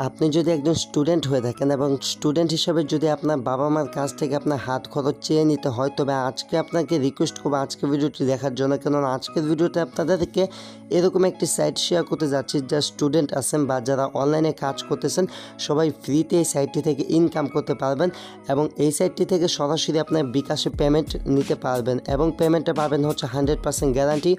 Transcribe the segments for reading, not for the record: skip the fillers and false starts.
আপনি যদি একজন স্টুডেন্ট হয়ে থাকেন এবং স্টুডেন্ট হিসেবে যদি আপনার বাবা মার কাছ থেকে আপনার হাত খরচ চেয়ে নিতে হয়, তবে আজকে আপনাকে রিকোয়েস্ট করবো আজকের ভিডিওটি দেখার জন্য। কেননা আজকের ভিডিওতে আপনাদেরকে এরকম একটি সাইট শেয়ার করতে যাচ্ছি, যা স্টুডেন্ট আছেন বা যারা অনলাইনে কাজ করতেছেন সবাই ফ্রিতে এই সাইটটি থেকে ইনকাম করতে পারবেন এবং এই সাইটটি থেকে সরাসরি আপনার বিকাশে পেমেন্ট নিতে পারবেন এবং পেমেন্টটা পাবেন হচ্ছে 100% গ্যারান্টি।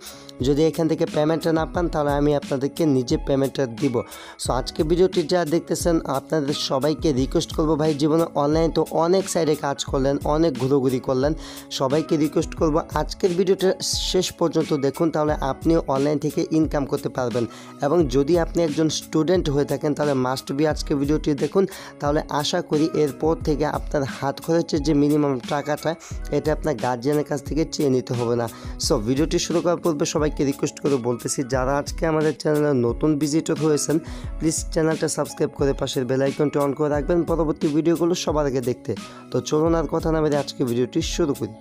যদি এখান থেকে পেমেন্টটা না পান তাহলে আমি আপনাদেরকে নিজে পেমেন্টটা দিব। সো আজকে ভিডিওটি যা দেখতেছেন আপনাদের সবাইকে রিকোয়েস্ট করব, ভাই জীবনে অনলাইন তো অনেক সাইডে কাজ করলেন, অনেক ঘুরোঘুরি করলেন, সবাইকে রিকোয়েস্ট করব আজকের ভিডিওটা শেষ পর্যন্ত দেখুন, তাহলে আপনিও অনলাইন থেকে ইনকাম করতে পারবেন। এবং যদি আপনি একজন স্টুডেন্ট হয়ে থাকেন তাহলে মাস্ট বি আজকের ভিডিওটি দেখুন, তাহলে আশা করি এরপর থেকে আপনার হাত খরচের যে মিনিমাম টাকাটা এটা আপনার গার্জিয়ানের কাছ থেকে চেয়ে নিতে হবে না। সো ভিডিওটি শুরু করার পূর্বে সবাইকে রিকোয়েস্ট করে বলতেছি, যারা আজকে আমাদের চ্যানেলে নতুন ভিজিটর হয়েছেন প্লিজ চ্যানেলটা সাবস্ক্রাইব করে পাশের বেল আইকনটি অন করে রাখবেন পরবর্তী ভিডিওগুলো সবার আগে দেখতে। তো চলুন আর কথা না বলে আজকে ভিডিওটি শুরু করি।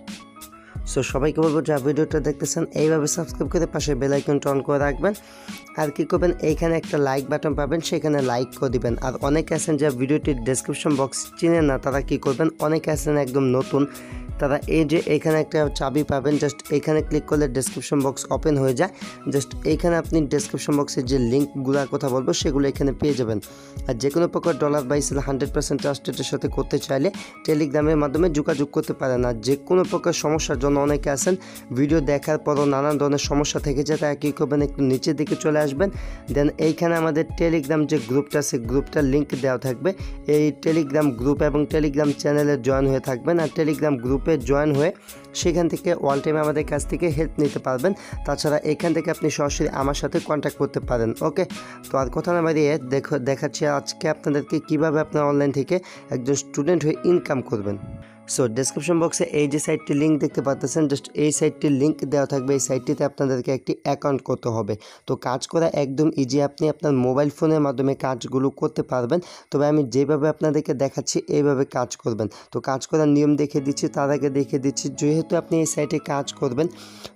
সো সবাইকে বলবো যা ভিডিওটা দেখতেছেন এইভাবে সাবস্ক্রাইব করে পাশে বেল আইকনটা অন করে রাখবেন। আর কী করবেন, এইখানে একটা লাইক বাটন পাবেন, সেখানে লাইক করে দিবেন। আর অনেকে আছেন যা ভিডিওটির ডেসক্রিপশন বক্স চিনেন না, তারা কী করবেন, অনেকে আছেন একদম নতুন, তারা এই যে এখানে একটা চাবি পাবেন, জাস্ট এখানে ক্লিক করলে ডেসক্রিপশন বক্স ওপেন হয়ে যায়। জাস্ট এইখানে আপনি ডেসক্রিপশন বক্সের যে লিঙ্কগুলোর কথা বলবো সেগুলো এখানে পেয়ে যাবেন। আর যে কোনো প্রকার $বাইসেল 100% ট্রাস্টেডের সাথে করতে চাইলে টেলিগ্রামের মাধ্যমে যোগাযোগ করতে পারেন। আর যে কোনো প্রকার সমস্যার জন্য অনেকে আছেন ভিডিও দেখার পরও নানান ধরনের সমস্যা থেকে যায়, তারা কী করবেন, একটু নিচের দিকে চলে আসবেন। দেন এইখানে আমাদের টেলিগ্রাম যে গ্রুপটা আছে গ্রুপটার লিঙ্ক দেওয়া থাকবে, এই টেলিগ্রাম গ্রুপ এবং টেলিগ্রাম চ্যানেলে জয়েন হয়ে থাকবেন। আর টেলিগ্রাম গ্রুপে জয়েন হয়ে সেখান থেকে অল টাইম আমাদের কাছ থেকে হেল্প নিতে পারবেন। তাছাড়া এখান থেকে আপনি সরাসরি আমার সাথে কন্ট্যাক্ট করতে পারেন। ওকে, তো আর কথা না বাড়িয়ে দেখাচ্ছি আজকে আপনাদেরকে কীভাবে আপনার অনলাইন থেকে একজন স্টুডেন্ট হয়ে ইনকাম করবেন। সো ডেসক্রিপশন বক্সে এই যে সাইটটির লিঙ্ক দেখতে পাচ্ছেন, জাস্ট এই সাইটটির লিঙ্ক দেওয়া থাকবে। এই সাইটটিতে আপনাদেরকে একটি অ্যাকাউন্ট করতে হবে। তো কাজ করা একদম ইজি, আপনি আপনার মোবাইল ফোনের মাধ্যমে কাজগুলো করতে পারবেন। তবে আমি যেভাবে আপনাদেরকে দেখাচ্ছি এইভাবে কাজ করবেন। তো কাজ করার নিয়ম দেখে দিচ্ছি, তার আগে দেখে দিচ্ছি যেহেতু আপনি এই সাইটে কাজ করবেন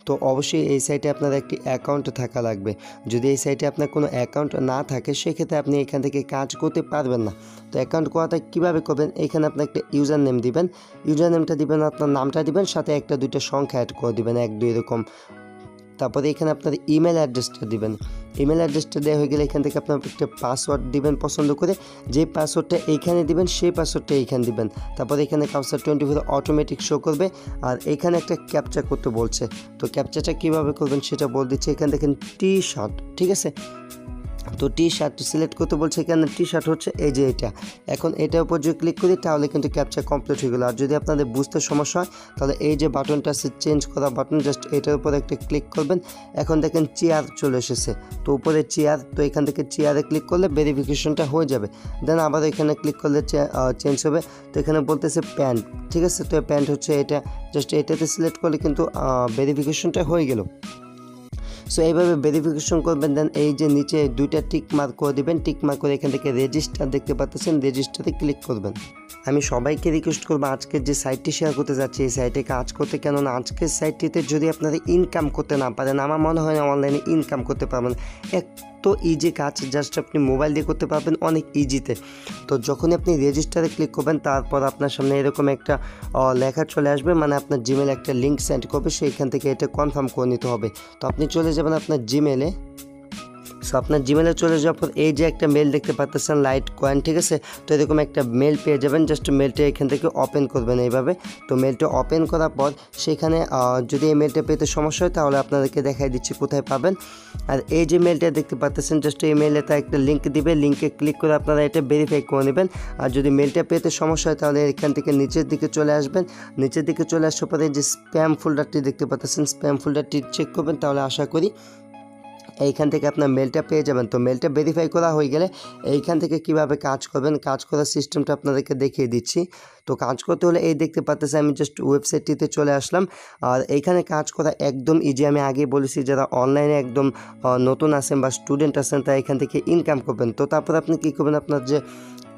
তো অবশ্যই এই সাইটে আপনার একটি অ্যাকাউন্ট থাকা লাগবে। যদি এই সাইটে আপনার কোনো অ্যাকাউন্ট না থাকে সেক্ষেত্রে আপনি এখান থেকে কাজ করতে পারবেন না। তো অ্যাকাউন্ট করাটা কীভাবে করবেন, এখানে আপনি একটা ইউজার নেম দিবেন, ইউজার নেমটা দিবেন, আপনার নামটা দিবেন, সাথে একটা দুইটা সংখ্যা অ্যাড করে দিবেন, 1 2 এরকম। তারপরে এখানে আপনার ইমেল অ্যাড্রেসটা দিবেন। ইমেল অ্যাড্রেসটা দেওয়া হয়ে গেলে এখান থেকে আপনার একটা পাসওয়ার্ড দিবেন পছন্দ করে, যে পাসওয়ার্ডটা এইখানে দিবেন সেই পাসওয়ার্ডটা এইখানে দিবেন। তারপরে এখানে কাউসার 24 অটোমেটিক শো করবে। আর এখানে একটা ক্যাপচা করতে বলছে, তো ক্যাপচাটা কীভাবে করবেন সেটা বলে দিচ্ছে। এখানে দেখেন টি-শার্ট, ঠিক আছে, তো টি-শার্ট সিলেক্ট করতে বলছে। এখানে টি-শার্ট হচ্ছে এই যে এটা। এখন এটার উপর যদি ক্লিক করি তাহলে কিন্তু ক্যাপচা কমপ্লিট হয়ে গেলো। আর যদি আপনাদের বুঝতে সমস্যা হয় তাহলে এই যে বাটনটা আছে চেঞ্জ করা বাটন, জাস্ট এটার উপর একটা ক্লিক করবেন। এখন দেখেন চেয়ার চলে এসেছে, তো উপরে চেয়ার, তো এখান থেকে চেয়ারে ক্লিক করলে ভেরিফিকেশনটা হয়ে যাবে। দেন আবার এখানে ক্লিক করলে চেঞ্জ হবে। তো এখানে বলতেছে প্যান্ট, ঠিক আছে, তো প্যান্ট হচ্ছে এটা, জাস্ট এটাতে সিলেক্ট করলে কিন্তু ভেরিফিকেশনটা হয়ে গেল। সো এইভাবে ভেরিফিকেশন করবেন। দেন এই যে নিচে দুইটা টিক মার্ক করে দেবেন, টিক মার্ক করে এখান থেকে রেজিস্টার দেখতে পাচ্ছেন, রেজিস্টারে ক্লিক করবেন। আমি সবাইকে রিকোয়েস্ট করবো আজকের যে সাইটটি শেয়ার করতে যাচ্ছি এই সাইটে কাজ করতে, কেননা আজকের সাইটটিতে যদি আপনারা ইনকাম করতে না পারেন আমার মনে হয় না অনলাইনে ইনকাম করতে পারবেন। এত ইজি কাজ, জাস্ট আপনি মোবাইল দিয়ে করতে পারবেন অনেক ইজিতে। তো যখনই আপনি রেজিস্টারে ক্লিক করবেন তারপর আপনার সামনে এরকম একটা লেখা চলে আসবে, মানে আপনার জিমেলে একটা লিঙ্ক সেন্ড করবে, সেইখান থেকে এটা কনফার্ম করে নিতে হবে। তো আপনি চলে যাবেন আপনার জিমেলে। সো আপনার জিমেলে চলে যাওয়ার পর এই যে একটা মেল দেখতে পাচ্ছেন লাইট কয়েন, ঠিক আছে, তো এরকম একটা মেল পেয়ে যাবেন। জাস্ট মেলটা এখান থেকে ওপেন করবেন এইভাবে। তো মেলটা ওপেন করার পর সেখানে যদি এই মেলটা পেতে সমস্যা হয় তাহলে আপনাদেরকে দেখাই দিচ্ছি কোথায় পাবেন। আর এই যে মেলটা দেখতে পাচ্ছেন জাস্ট এই মেলে তার একটা লিঙ্ক দিবে, লিঙ্কে ক্লিক করে আপনারা এটা ভেরিফাই করে নেবেন। আর যদি মেলটা পেতে সমস্যা হয় তাহলে এখান থেকে নিচের দিকে চলে আসবেন। নিচের দিকে চলে আসার পরে যে স্প্যাম ফোল্ডারটি দেখতে পাচ্ছেন স্প্যাম ফোল্ডারটি চেক করবেন, তাহলে আশা করি এইখান থেকে আপনার মেলটা পেয়ে যাবেন। তো মেলটা ভেরিফাই করা হয়ে গেলে এইখান থেকে কিভাবে কাজ করবেন, কাজ করার সিস্টেমটা আপনাদেরকে দেখিয়ে দিচ্ছি। তো কাজ করতে হলে এই দেখতে পাচ্ছেন আমি জাস্ট ওয়েবসাইটটিতে চলে আসলাম। আর এইখানে কাজ করা একদম ইজি, আমি আগে বলেছি যারা অনলাইনে একদম নতুন আছেন বা স্টুডেন্ট আছেন তারা এখান থেকে ইনকাম করবেন। তো তারপর আপনি কী করবেন, আপনার যে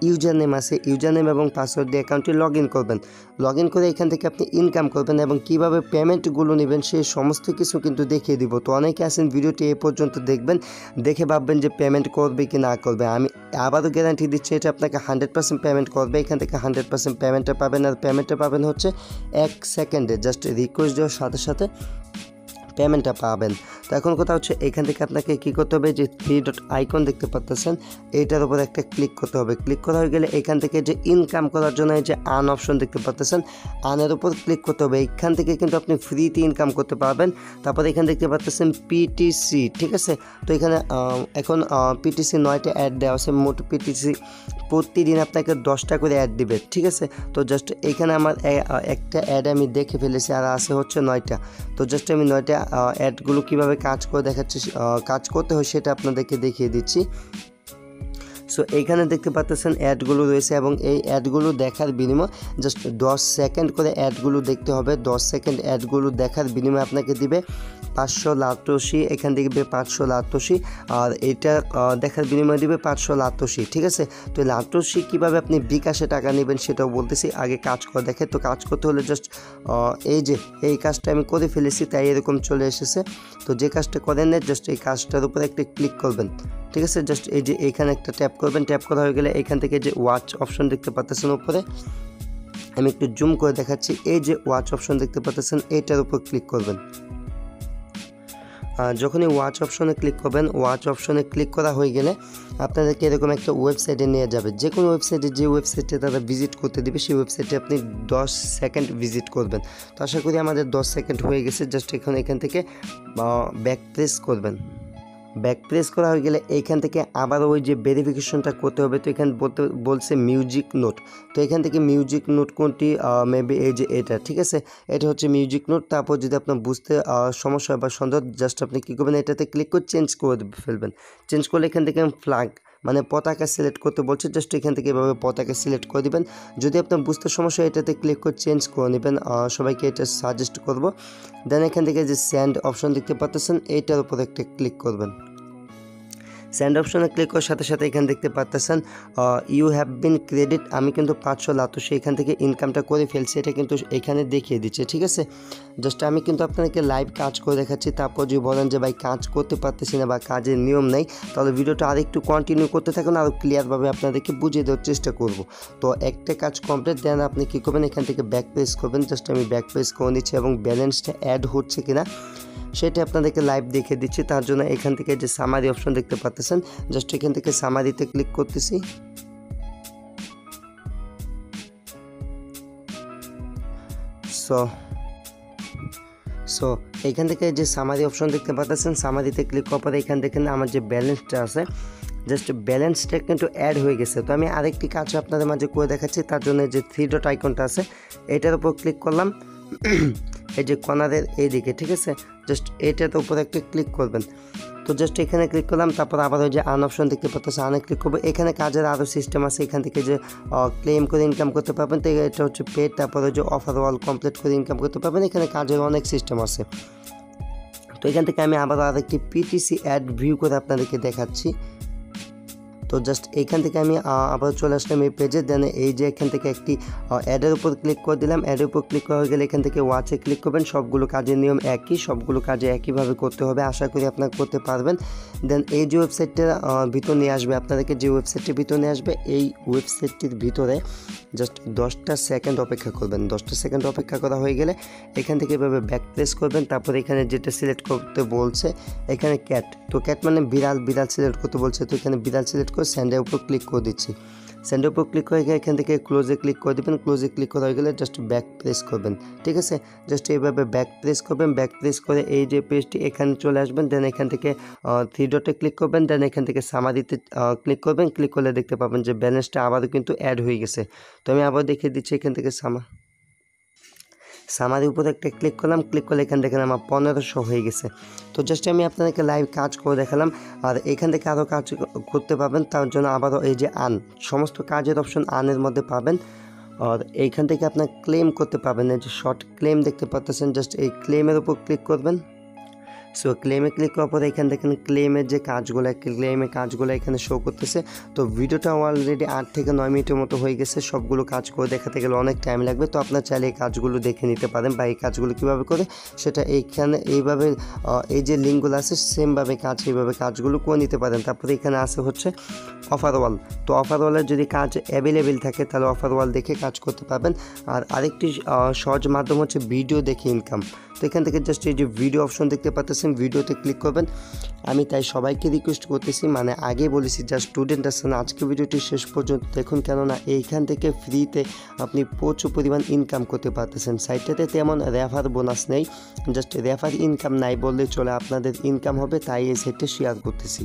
ইউজার নেম আছে, ইউজার নেম এবং পাসওয়ার্ড দিয়ে অ্যাকাউন্টে লগ ইন করবেন। লগ ইন করে এখান থেকে আপনি ইনকাম করবেন এবং কীভাবে পেমেন্টগুলো নেবেন সেই সমস্ত কিছু কিন্তু দেখিয়ে দিব। তো অনেকে আছেন ভিডিওটি এ পর্যন্ত দেখবেন, দেখে ভাববেন যে পেমেন্ট করবে কি না করবে। আমি আবারও গ্যারান্টি দিচ্ছি এটা আপনাকে 100% পেমেন্ট করবে। এখান থেকে 100% পেমেন্টটা পাবেন, আর পেমেন্টটা পাবেন হচ্ছে 1 সেকেন্ডে। জাস্ট রিকোয়েস্ট দেওয়ার সাথে সাথে পেমেন্টটা পাবেন। তো এখন কথা হচ্ছে এখান থেকে আপনাকে কী করতে হবে, যে 3 ডট আইকন দেখতে পাচ্ছেন এইটার উপর একটা ক্লিক করতে হবে। ক্লিক করা হয়ে গেলে এখান থেকে যে ইনকাম করার জন্য এই যে আর্ন অপশন দেখতে পাচ্ছেন, আর্নের উপর ক্লিক করতে হবে। এখান থেকে কিন্তু আপনি ফ্রিতে ইনকাম করতে পারবেন। তারপর এখানে দেখতে পাচ্ছেন পিটিসি, ঠিক আছে। তো এখানে এখন পিটিসি 9টা অ্যাড দেওয়া আছে। মোট পিটিসি প্রতিদিন আপনাকে 10টা করে অ্যাড দিবে, ঠিক আছে। তো জাস্ট এখানে আমার একটা অ্যাড আমি দেখে ফেলেছি, আর আছে হচ্ছে 9টা। তো জাস্ট আমি 9টা অ্যাডগুলো কীভাবে কাজ করে দেখাচ্ছি, কাজ করতে হয় সেটা আপনাদেরকে দেখিয়ে দিচ্ছি। সো এইখানে দেখতে পাচ্ছেন অ্যাডগুলো রয়েছে এবং এই অ্যাডগুলো দেখার বিনিময়ে জাস্ট 10 সেকেন্ড করে অ্যাডগুলো দেখতে হবে। 10 সেকেন্ড অ্যাডগুলো দেখার বিনিময়ে আপনাকে দিবে 500 লাতসি, এখান থেকে দিবে 500 লাতসি, আর এটা দেখার বিনিময়ে দিবে 500 লাতসি, ঠিক আছে। তো লাতসি কীভাবে আপনি বিকাশে টাকা নেবেন সেটাও বলতেছি, আগে কাজ করে দেখে। তো কাজ করতে হলে জাস্ট এই কাজটা আমি করে ফেলেছি, তাই এরকম চলে এসেছে। তো যে কাজটা করেন না, জাস্ট এই কাজটার উপরে একটা ক্লিক করবেন, ঠিক আছে। জাস্ট এই যে এইখানে একটা ট্যাপ করবেন। ট্যাপ করা হয়ে গেলে এখান থেকে যে ওয়াচ অপশন দেখতে পাচ্ছেন উপরে, আমি একটু জুম করে দেখাচ্ছি। এই যে ওয়াচ অপশন দেখতে পাচ্ছেন এইটার উপর ক্লিক করবেন। যখনই ওয়াচ অপশনে ক্লিক করবেন, ওয়াচ অপশনে ক্লিক করা হয়ে গেলে আপনাদেরকে এরকম একটা ওয়েবসাইটে নিয়ে যাবে। যে কোনো ওয়েবসাইটে, যে ওয়েবসাইটে তারা ভিজিট করতে দেবে সেই ওয়েবসাইটে আপনি 10 সেকেন্ড ভিজিট করবেন। তো আশা করি আমাদের 10 সেকেন্ড হয়ে গেছে। জাস্ট এখান থেকে ব্যাক প্রেস করবেন। ব্যাক প্রেস করা হয়ে গেলে এইখান থেকে আবার ওই যে ভেরিফিকেশনটা করতে হবে। তো এখানে বলছে মিউজিক নোট। তো এখান থেকে মিউজিক নোট কোনটি, মেবি এই যে এটা, ঠিক আছে। এটা হচ্ছে মিউজিক নোট। তারপর যদি আপনার বুঝতে সমস্যা বা সন্দেহ, জাস্ট আপনি কী করবেন, এটাতে ক্লিক করে চেঞ্জ করে ফেলবেন। চেঞ্জ করলে এখান থেকে ফ্ল্যাগ মানে পতাকা সিলেক্ট করতে বলছে, জাস্ট এখান থেকে এভাবে পতাকা সিলেক্ট করে দেবেন। যদি আপনার বুঝতে সমস্যা, এটাতে ক্লিক করে চেঞ্জ করে নেবেন। সবাইকে এটা সাজেস্ট করব। দেন এখান থেকে যে সেন্ড অপশন দেখতে পাচ্ছেন এইটার উপর একটা ক্লিক করবেন। সেন্ড অপশনে ক্লিক করার সাথে সাথে এখানে দেখতে পাচ্ছেন ইউ হ্যাভ বিন ক্রেডিট। আমি কিন্তু 500 লাতসি এখান থেকে ইনকামটা করে ফেলছি, এটা কিন্তু এখানে দেখিয়ে দিচ্ছে, ঠিক আছে। জাস্ট আমি কিন্তু আপনাদেরকে লাইভ কাজ করে দেখাচ্ছি। তারপর যদি বলেন যে ভাই কাজ করতে পারতেছি না বা কাজের নিয়ম নেই, তাহলে ভিডিওটা আরেকটু কন্টিনিউ করতে থাকুন, আরও ক্লিয়ারভাবে আপনাদেরকে বুঝিয়ে দেওয়ার চেষ্টা করব। তো একটা কাজ কমপ্লিট, দেন আপনি কী করবেন, এখান থেকে ব্যাক প্রেস করবেন। জাস্ট আমি ব্যাক প্রেস করে নিচ্ছি এবং ব্যালেন্সটা অ্যাড হচ্ছে কিনা সেটা আপনাদেরকে লাইভ দেখে দিচ্ছি। তার জন্য এখান থেকে যে সামারি অপশন দেখতে পাচ্ছেন, জাস্ট এখান থেকে সামারিতে ক্লিক করতেছি। সো এখান থেকে যে সামারি অপশন দেখতে পাচ্ছেন, সামারিতে ক্লিক করার পরে এখান থেকে আমার যে ব্যালেন্সটা আছে, জাস্ট ব্যালেন্সটা কিন্তু অ্যাড হয়ে গেছে। তো আমি আরেকটি কাজ আপনাদের মাঝে করে দেখাচ্ছি। তার জন্য যে 3 ডট আইকনটা আছে এটার উপর ক্লিক করলাম, এই যে কর্নারের এইদিকে, ঠিক আছে। জাস্ট এইটার উপর একটা ক্লিক করবেন। তো জাস্ট এখানে ক্লিক করলাম। তারপর আবার ওই যে আর্ন অপশন দেখতে পাচ্ছেন, আর্নে ক্লিক করবো। এখানে কাজের আরও সিস্টেম আছে। এখান থেকে যে ক্লেম করে ইনকাম করতে পারবেন, তো এটা হচ্ছে পেড। তারপরে যে অফার ওয়াল কমপ্লিট করে ইনকাম করতে পারবেন। এখানে কাজের অনেক সিস্টেম আছে। তো এখান থেকে আমি আবার আরেকটি পিটিসি অ্যাড ভিউ করে আপনাদেরকে দেখাচ্ছি। তো জাস্ট এইখান থেকে আমি আবার চলে আসলাম এই পেজে। দেন এই যে এখান থেকে একটি অ্যাডের উপর ক্লিক করে দিলাম। অ্যাডের উপর ক্লিক করা হয়ে গেলে এখান থেকে ওয়াচে ক্লিক করবেন। সবগুলো কাজের নিয়ম একই, সবগুলো কাজে একইভাবে করতে হবে। আশা করি আপনারা করতে পারবেন। দেন এই যে ওয়েবসাইটটা ভিতর নিয়ে আসবে আপনাদেরকে, যে ওয়েবসাইটটির ভিতর নিয়ে আসবে, এই ওয়েবসাইটটির ভিতরে জাস্ট 10টা সেকেন্ড অপেক্ষা করবেন। 10টা সেকেন্ড অপেক্ষা করা হয়ে গেলে এখান থেকে এভাবে ব্যাক প্রেস করবেন। তারপরে এখানে যেটা সিলেক্ট করতে বলছে, এখানে ক্যাট, তো ক্যাট মানে বিড়াল সিলেক্ট করতে বলছে। তো এখানে বিড়াল সিলেক্ট করে স্যান্ডের উপর ক্লিক করে দিচ্ছি। স্যান্ডের উপর ক্লিক করে এখান থেকে ক্লোজে ক্লিক করে দেবেন। ক্লোজে ক্লিক করা হয়ে গেলে জাস্ট ব্যাক প্রেস করবেন, ঠিক আছে। জাস্ট এইভাবে ব্যাক প্রেস করবেন। ব্যাক প্রেস করে এই যে পেজটি এখানে চলে আসবেন। দেন এখান থেকে 3 ডটে ক্লিক করবেন। দেন এখান থেকে সামারিতে ক্লিক করবেন। ক্লিক করলে দেখতে পাবেন যে ব্যালেন্সটা আবারও কিন্তু অ্যাড হয়ে গেছে। তো আমি আবার দেখিয়ে দিচ্ছি। এখান থেকে সামারির উপরে একটা ক্লিক করলাম। ক্লিক করলে এখান থেকে আমার 1500 হয়ে গেছে। তো জাস্ট আমি আপনাদেরকে লাইভ কাজ করে দেখালাম। আর এখান থেকে আরও কাজ করতে পারবেন, তার জন্য আবারও এই যে সমস্ত কাজের অপশন আর্নের মধ্যে পাবেন। আর এইখান থেকে আপনার ক্লেম করতে পারবেন। এই যে শর্ট ক্লেম দেখতে পাচ্ছেন, জাস্ট এই ক্লেমের উপর ক্লিক করবেন। সো ক্লেমে ক্লিক করার পরে এখানে দেখেন ক্লেমের যে কাজগুলো এখানে শো করতেছে। তো ভিডিওটা অলরেডি 8 থেকে 9 মিনিটের মতো হয়ে গেছে। সবগুলো কাজ করে দেখাতে গেলে অনেক টাইম লাগবে, তো আপনার চাইলে এই কাজগুলো দেখে নিতে পারেন বা এই কাজগুলো কীভাবে করে সেটা এইখানে এইভাবে এই যে লিঙ্কগুলো আছে সেমভাবে এইভাবে কাজগুলো করে নিতে পারেন। তারপরে এখানে আছে হচ্ছে অফার ওয়াল। তো অফার ওয়ালের যদি কাজ অ্যাভেলেবেল থাকে তাহলে অফার ওয়াল দেখে কাজ করতে পারবেন। আর আরেকটি সহজ মাধ্যম হচ্ছে ভিডিও দেখে ইনকাম। তো এখান থেকে জাস্ট এই যে ভিডিও অপশন দেখতে পাচ্ছেন, ভিডিওতে ক্লিক করবেন। আমি তাই সবাইকে রিকোয়েস্ট করতেছি, মানে আগে বলেছি যারা স্টুডেন্ট আছেন আজকে ভিডিওটি শেষ পর্যন্ত দেখুন, কেননা এইখান থেকে ফ্রিতে আপনি প্রচুর পরিমাণ ইনকাম করতে পারতেছেন। সাইটটাতে তেমন রেফার বোনাস নেই, জাস্ট রেফার ইনকাম নাই বললে চলে, আপনাদের ইনকাম হবে, তাই এই সাইটটা শেয়ার করতেছি।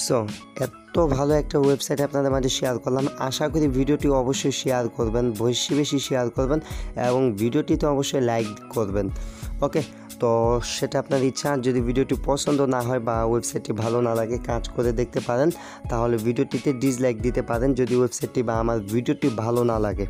সো এত ভালো একটা ওয়েবসাইট আপনাদের মাঝে শেয়ার করলাম। আশা করি ভিডিওটি অবশ্যই শেয়ার করবেন, বেশি বেশি শেয়ার করবেন এবং ভিডিওটিতে অবশ্যই লাইক করবেন। ওকে, তো সেটা আপনার ইচ্ছা। যদি ভিডিওটি পছন্দ না হয় বা ওয়েবসাইটটি ভালো না লাগে কাজ করে দেখতে পারেন, তাহলে ভিডিওটিতে ডিসলাইক দিতে পারেন যদি ওয়েবসাইটটি বা আমার ভিডিওটি ভালো না লাগে।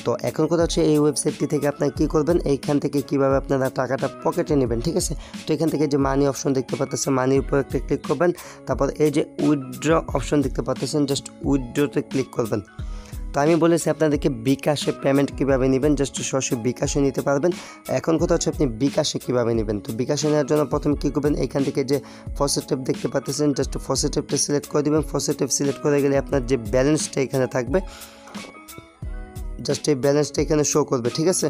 তো এখন কথা হচ্ছে এই ওয়েবসাইটটি থেকে আপনারা কী করবেন, এইখান থেকে কীভাবে আপনারা টাকাটা পকেটে নেবেন, ঠিক আছে। তো এখান থেকে যে মানি অপশন দেখতে পাচ্ছেন, মানির উপর একটা ক্লিক করবেন। তারপর এই যে উইথড্র অপশন দেখতে পাচ্ছেন, জাস্ট উইথড্রতে ক্লিক করবেন। তো আমি বলেছি আপনাদেরকে বিকাশে পেমেন্ট কীভাবে নেবেন, জাস্ট সরাসরি বিকাশে নিতে পারবেন। এখন কথা হচ্ছে আপনি বিকাশে কীভাবে নেবেন। তো বিকাশে নেওয়ার জন্য প্রথমে কী করবেন, এখান থেকে যে ফার্স্ট স্টেপ দেখতে পাচ্ছেন, জাস্ট ফার্স্ট স্টেপটা সিলেক্ট করে দেবেন। ফার্স্ট স্টেপ সিলেক্ট করে গেলে আপনার যে ব্যালেন্সটা এখানে থাকবে, জাস্ট এই ব্যালেন্সটা এখানে শো করবে, ঠিক আছে।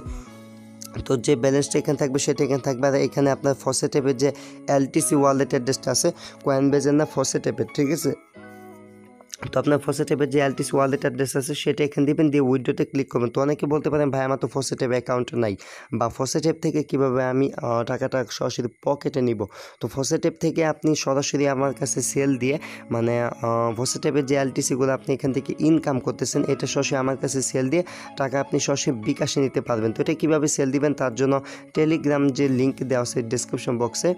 তো যে ব্যালেন্সটা এখানে থাকবে সেটা এখানে থাকবে। আর এখানে আপনার ফার্স্ট স্টেপের যে LTC ওয়ালেট অ্যাড্রেসটা আছে, কয়েনবেজের না ফার্স্ট স্টেপের, ঠিক আছে। তো আপনার ফার্স্ট স্টেপের যে LTC ওয়ালেট অ্যাড্রেস আছে সেটা এখানে দিবেন, দিয়ে উইথড্রোতে ক্লিক করবেন। তো অনেকে বলতে পারেন ভাই আমার তো ফার্স্ট স্টেপ অ্যাকাউন্ট নাই, বা ফার্স্ট স্টেপ থেকে কীভাবে আমি টাকাটা সরাসরি পকেটে নিব। তো ফার্স্ট স্টেপ থেকে আপনি সরাসরি আমার কাছে সেল দিয়ে, মানে ফার্স্ট স্টেপের যে LTCগুলো আপনি এখান থেকে ইনকাম করতেছেন, এটা সরাসরি আমার কাছে সেল দিয়ে টাকা আপনি সরাসরি বিকাশে নিতে পারবেন। তো এটা কীভাবে সেল দিবেন, তার জন্য টেলিগ্রাম যে লিঙ্ক দেওয়া আছে ডিসক্রিপশন বক্সে,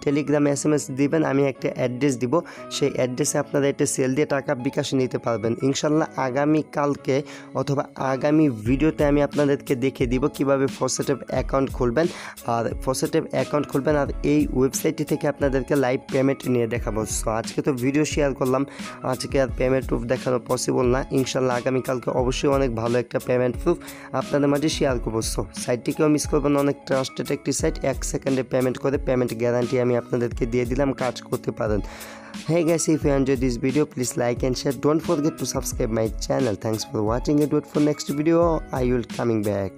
টেলিগ্রামে SMS দিবেন, আমি একটা অ্যাড্রেস দিব, সেই অ্যাড্রেসে আপনারা এটা সেল দিয়ে টাকা বিকাশে নিতে পারবেন। ইনশাল্লাহ আগামীকালকে অথবা আগামী ভিডিওতে আমি আপনাদেরকে দেখিয়ে দিব কীভাবে ফার্স্ট স্টেপ অ্যাকাউন্ট খুলবেন। আর ফার্স্ট স্টেপ অ্যাকাউন্ট খুলবেন আর এই ওয়েবসাইটটি থেকে আপনাদেরকে লাইভ পেমেন্ট নিয়ে দেখাবো। সো আজকে তো ভিডিও শেয়ার করলাম, আজকে আর পেমেন্ট প্রুফ দেখানো পসিবল না। ইনশাল্লাহ আগামীকালকে অবশ্যই অনেক ভালো একটা পেমেন্ট প্রুফ আপনাদের মাঝে শেয়ার করবো। সো সাইটটিকেও মিস করবেন, অনেক ট্রাস্টেড একটি সাইট, 1 সেকেন্ডে পেমেন্ট করে পেমেন্ট গ্যারান্টি আমি আপনাদেরকে দিয়ে দিলাম, কাজ করতে পারেন। Hey guys, if you enjoyed this video, please like and share. Don't forget to subscribe my channel. Thanks for watching and wait for next video. I will coming back.